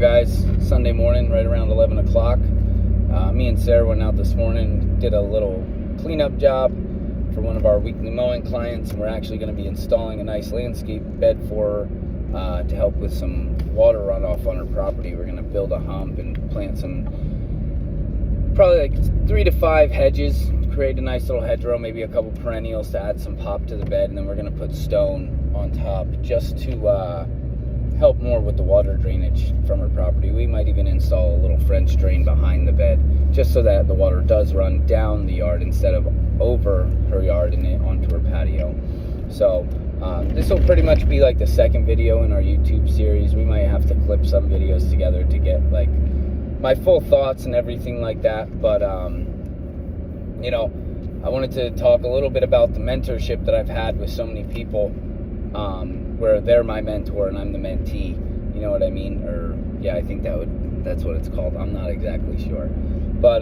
on, guys? Sunday morning, right around 11 o'clock. Me and Sarah went out this morning, did a little cleanup job for one of our weekly mowing clients, and we're actually going to be installing a nice landscape bed for her to help with some water runoff on her property. We're going to build a hump and plant some, probably like 3 to 5 hedges, create a nice little hedgerow, maybe a couple perennials to add some pop to the bed, and then we're going to put stone on top just to help more with the water drainage from her property. We might even install a little French drain behind the bed just so that the water does run down the yard instead of over her yard and onto her patio. So this will pretty much be like the second video in our YouTube series. We might have to clip some videos together to get like my full thoughts and everything like that, but you know, I wanted to talk a little bit about the mentorship that I've had with so many people, where they're my mentor and I'm the mentee, you know what I mean? Or yeah, I think that's what it's called. I'm not exactly sure. But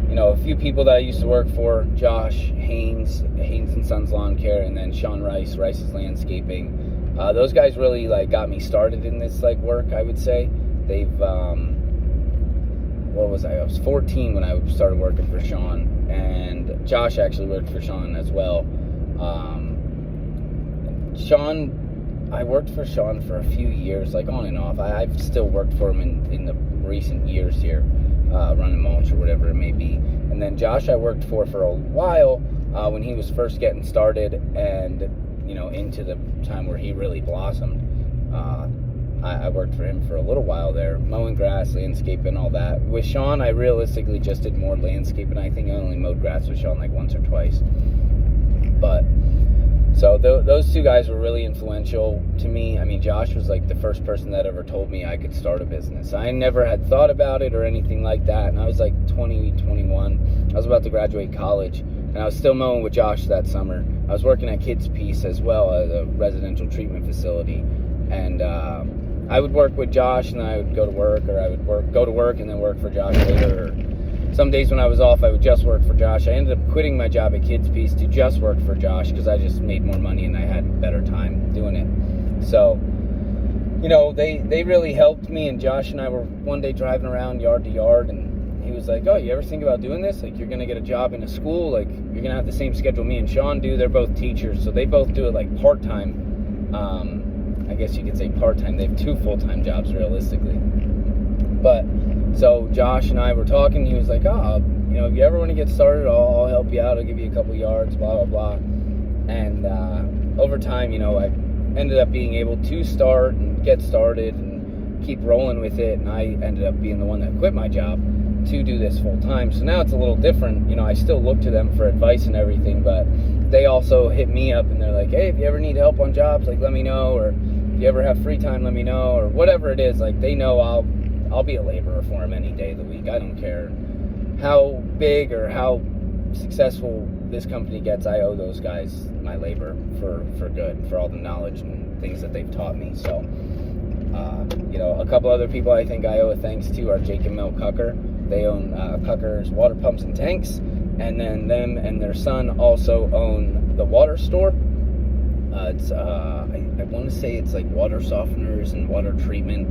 you know, a few people that I used to work for, Josh Haynes and Sons Lawn Care, and then Sean Rice's Landscaping. Those guys really like got me started in this like work, I would say. They've what was I was 14 when I started working for Sean, and Josh actually worked for Sean as well. I worked for Sean for a few years, like on and off. I've still worked for him in the recent years here, running mulch or whatever it may be. And then Josh I worked for a while when he was first getting started, and you know, into the time where he really blossomed. I worked for him for a little while there, mowing grass, landscaping, all that. With Sean, I realistically just did more landscaping. I think I only mowed grass with Sean like once or twice. But so those two guys were really influential to me. I mean, Josh was like the first person that ever told me I could start a business. I never had thought about it or anything like that. And I was like 20, 21. I was about to graduate college, and I was still mowing with Josh that summer. I was working at Kids Peace as well as a residential treatment facility. And I would work with Josh, and then I would go to work, or I would go to work and then work for Josh later. Or some days when I was off, I would just work for Josh. I ended up quitting my job at Kids Peace to just work for Josh because I just made more money and I had better time doing it. So, you know, they really helped me, and Josh and I were one day driving around yard to yard, and he was like, "Oh, you ever think about doing this? Like, you're going to get a job in a school, like, you're going to have the same schedule me and Sean do. They're both teachers, so they both do it like part-time. I guess you could say part-time. They have 2 full-time jobs realistically. But so Josh and I were talking. He was like, "Oh, you know, if you ever want to get started, I'll help you out. I'll give you a couple yards, blah, blah, blah." And over time, you know, I ended up being able to start and get started and keep rolling with it. And I ended up being the one that quit my job to do this full-time. So now it's a little different. You know, I still look to them for advice and everything, but they also hit me up and they're like, "Hey, if you ever need help on jobs, like, let me know. Or if you ever have free time, let me know," or whatever it is. Like, they know I'll be a laborer for them any day of the week. I don't care how big or how successful this company gets. I owe those guys my labor for good, for all the knowledge and things that they've taught me. So, you know, a couple other people I think I owe a thanks to are Jake and Mel Cucker. They own Cucker's Water Pumps and Tanks, and then them and their son also own the water store. It's I want to say it's like water softeners and water treatment.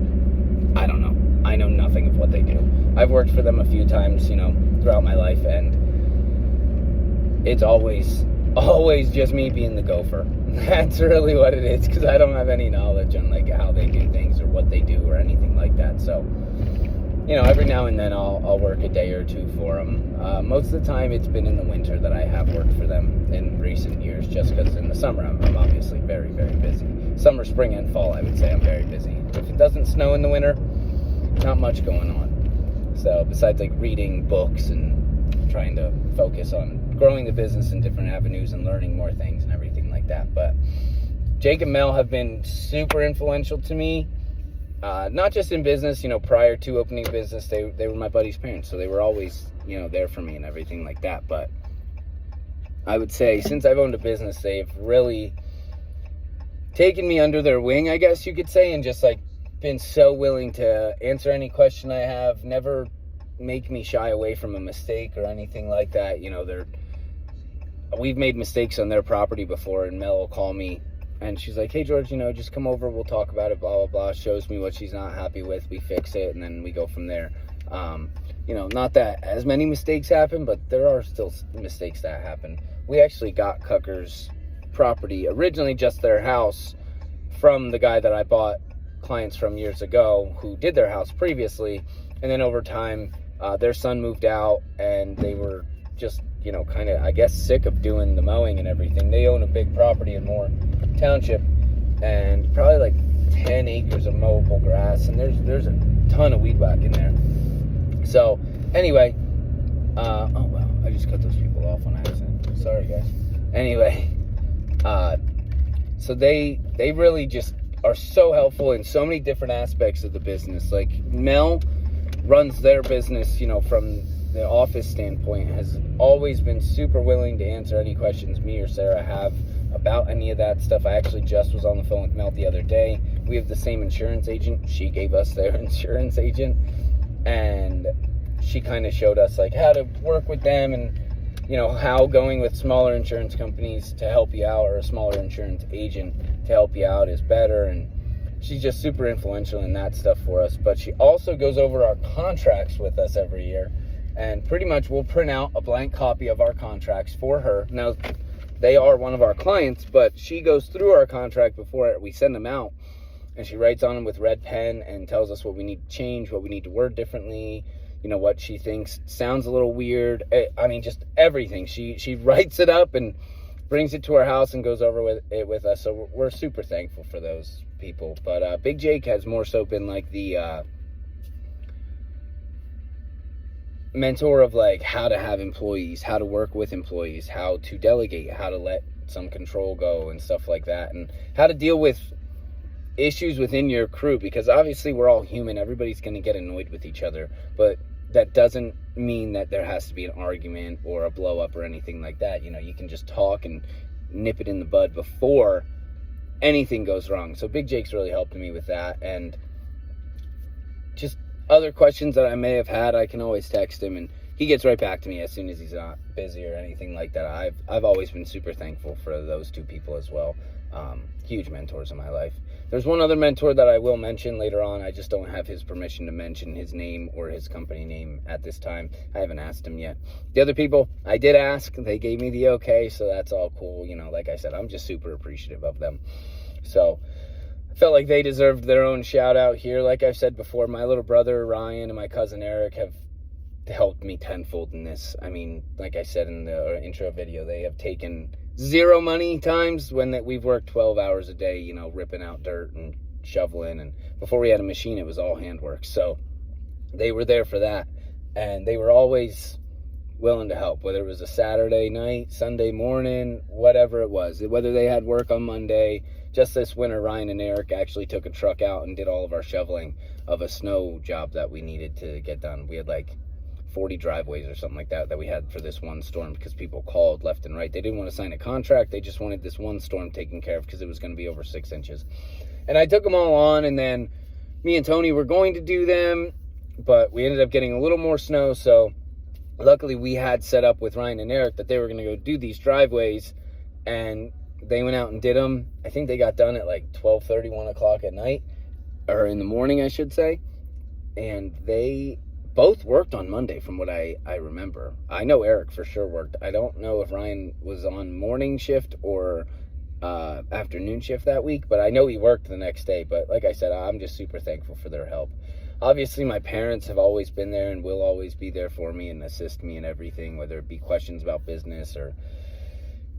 I don't know. I know nothing of what they do. I've worked for them a few times, you know, throughout my life, and it's always just me being the gopher. That's really what it is, because I don't have any knowledge on like how they do things or what they do or anything like that. So, you know, every now and then I'll work a day or two for them. Most of the time it's been in the winter that I have worked for them in recent years, just because in the summer I'm obviously very, very busy. Summer, spring, and fall, I would say I'm very busy. If it doesn't snow in the winter, not much going on. So besides like reading books and trying to focus on growing the business in different avenues and learning more things and everything like that. But Jake and Mel have been super influential to me. Not just in business, you know, prior to opening a business, they were my buddy's parents, so they were always, you know, there for me and everything like that. But I would say since I've owned a business, they've really taken me under their wing, I guess you could say, and just like been so willing to answer any question I have, never make me shy away from a mistake or anything like that. You know, we've made mistakes on their property before, and Mel will call me And she's like, hey, George, just come over. We'll talk about it, blah, blah, blah. Shows me what she's not happy with. We fix it, and then we go from there. Not that as many mistakes happen, but there are still mistakes that happen. We actually got Cucker's property, originally just their house, from the guy that I bought clients from years ago who did their house previously. And then over time, their son moved out, and they were just, kind of, I guess, sick of doing the mowing and everything. They own a big property in Moore Township, and probably like 10 acres of mowable grass, and there's a ton of weed whack in there. So anyway, oh wow, I just cut those people off on accident. Sorry guys. Anyway, so they really just are so helpful in so many different aspects of the business. Like Mel runs their business, from the office standpoint, has always been super willing to answer any questions me or Sarah have about any of that stuff. I actually just was on the phone with Mel the other day. We have the same insurance agent. She gave us their insurance agent, and she kind of showed us like how to work with them, and how going with smaller insurance companies to help you out, or a smaller insurance agent to help you out, is better. And she's just super influential in that stuff for us. But she also goes over our contracts with us every year, and pretty much we'll print out a blank copy of our contracts for her. Now, they are one of our clients, but she goes through our contract before we send them out, and she writes on them with red pen and tells us what we need to change, what we need to word differently, what she thinks sounds a little weird. I mean, just everything. She writes it up and brings it to our house and goes over with us. So we're super thankful for those people. But Big Jake has more so been like the mentor of like how to have employees, how to work with employees, how to delegate, how to let some control go and stuff like that, and how to deal with issues within your crew, because obviously we're all human. Everybody's going to get annoyed with each other, but that doesn't mean that there has to be an argument or a blow up or anything like that. You can just talk and nip it in the bud before anything goes wrong. So Big Jake's really helped me with that, and just other questions that I may have had, I can always text him, and he gets right back to me as soon as he's not busy or anything like that. I've always been super thankful for those two people as well. Huge mentors in my life. There's one other mentor that I will mention later on. I just don't have his permission to mention his name or his company name at this time. I haven't asked him yet. The other people, I did ask. They gave me the okay, so that's all cool. Like I said, I'm just super appreciative of them. So I felt like they deserved their own shout out here. Like I've said before, my little brother Ryan and my cousin Eric have helped me tenfold in this. I mean, like I said in the intro video, they have taken zero money times when we've worked 12 hours a day, ripping out dirt and shoveling. And before we had a machine, it was all handwork. So they were there for that. And they were always willing to help, whether it was a Saturday night, Sunday morning, whatever it was. Whether they had work on Monday. Just this winter, Ryan and Eric actually took a truck out and did all of our shoveling of a snow job that we needed to get done. We had like 40 driveways or something like that we had for this one storm, because people called left and right. They didn't want to sign a contract. They just wanted this one storm taken care of because it was going to be over 6 inches. And I took them all on, and then me and Tony were going to do them, but we ended up getting a little more snow. So luckily we had set up with Ryan and Eric that they were going to go do these driveways, and they went out and did them. I think they got done at like 12:30, 1 o'clock at night, or in the morning, I should say. And they both worked on Monday from what I remember. I know Eric for sure worked. I don't know if Ryan was on morning shift or afternoon shift that week, but I know he worked the next day. But like I said, I'm just super thankful for their help. Obviously, my parents have always been there and will always be there for me and assist me in everything, whether it be questions about business or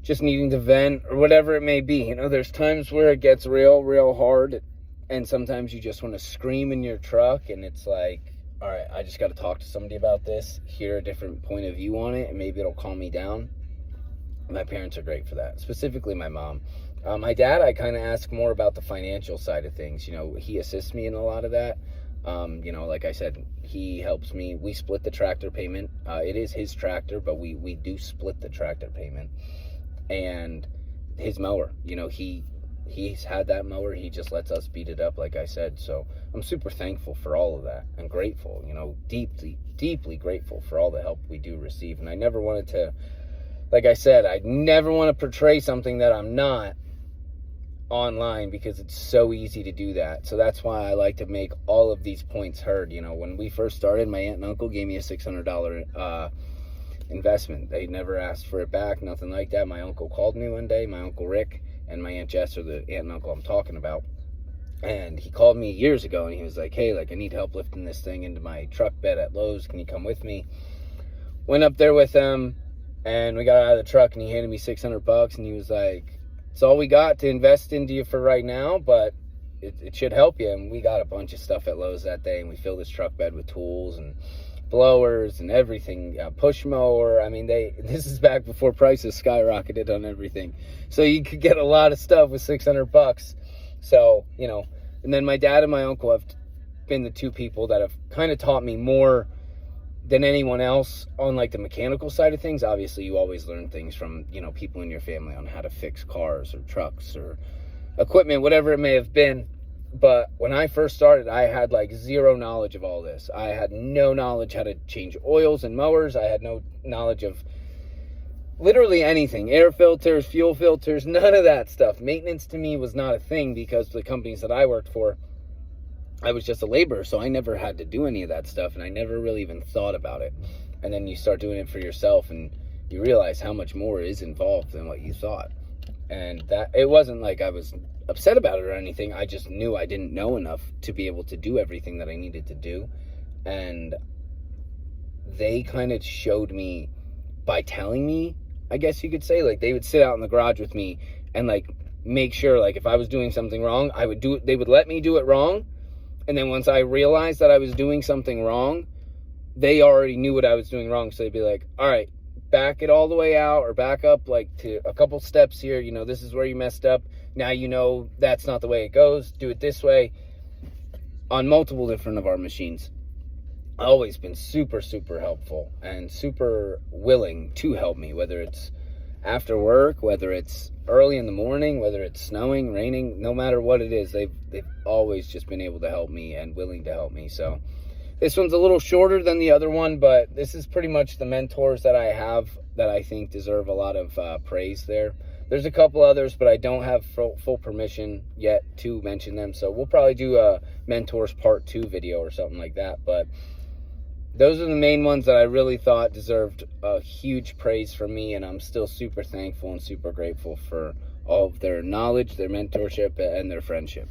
just needing to vent or whatever it may be. There's times where it gets real hard, and sometimes you just want to scream in your truck, and it's like, all right, I just got to talk to somebody about this, hear a different point of view on it, and maybe it'll calm me down. My parents are great for that, specifically my mom. My dad, I kind of ask more about the financial side of things. He assists me in a lot of that. Like I said, he helps me. We split the tractor payment. It is his tractor, but we do split the tractor payment. And his mower, he's had that mower. He just lets us beat it up, like I said. So I'm super thankful for all of that and grateful, deeply grateful for all the help we do receive. And I never wanted to, like I said, I never want to portray something that I'm not online because it's so easy to do that. So that's why I like to make all of these points heard. When we first started, my aunt and uncle gave me a $600 investment. They never asked for it back, nothing like that. My uncle called me one day, my Uncle Rick, and my Aunt Jess are the aunt and uncle I'm talking about. And he called me years ago and he was like, hey, like, I need help lifting this thing into my truck bed at Lowe's. Can you come with me? Went up there with him and we got out of the truck and he handed me $600 and he was like, it's all we got to invest into you for right now, but it should help you. And we got a bunch of stuff at Lowe's that day and we filled this truck bed with tools and blowers and everything, push mower. I mean, this is back before prices skyrocketed on everything. So you could get a lot of stuff with $600. So, and then my dad and my uncle have been the two people that have kind of taught me more than anyone else on like the mechanical side of things. Obviously, you always learn things from, people in your family on how to fix cars or trucks or equipment, whatever it may have been. But when I first started, I had like zero knowledge of all this. I had no knowledge how to change oils and mowers. I had no knowledge of literally anything. Air filters, fuel filters, none of that stuff. Maintenance to me was not a thing because the companies that I worked for, I was just a laborer. So I never had to do any of that stuff. And I never really even thought about it. And then you start doing it for yourself and you realize how much more is involved than what you thought. And that it wasn't like I was upset about it or anything. I just knew I didn't know enough to be able to do everything that I needed to do. And they kind of showed me by telling me, I guess you could say, like they would sit out in the garage with me and like make sure, like if I was doing something wrong, I would do it. They would let me do it wrong. And then once I realized that I was doing something wrong, they already knew what I was doing wrong. So they'd be like, all right, back it all the way out or back up like to a couple steps here. This is where you messed up. Now that's not the way it goes. Do it this way. On multiple different of our machines. Always been super, super helpful and super willing to help me, whether it's after work, whether it's early in the morning, whether it's snowing, raining, no matter what it is, they've always just been able to help me and willing to help me. So this one's a little shorter than the other one, but this is pretty much the mentors that I have that I think deserve a lot of praise there. There's a couple others, but I don't have full permission yet to mention them. So we'll probably do a Mentors Part 2 video or something like that. But those are the main ones that I really thought deserved a huge praise from me. And I'm still super thankful and super grateful for all of their knowledge, their mentorship, and their friendship.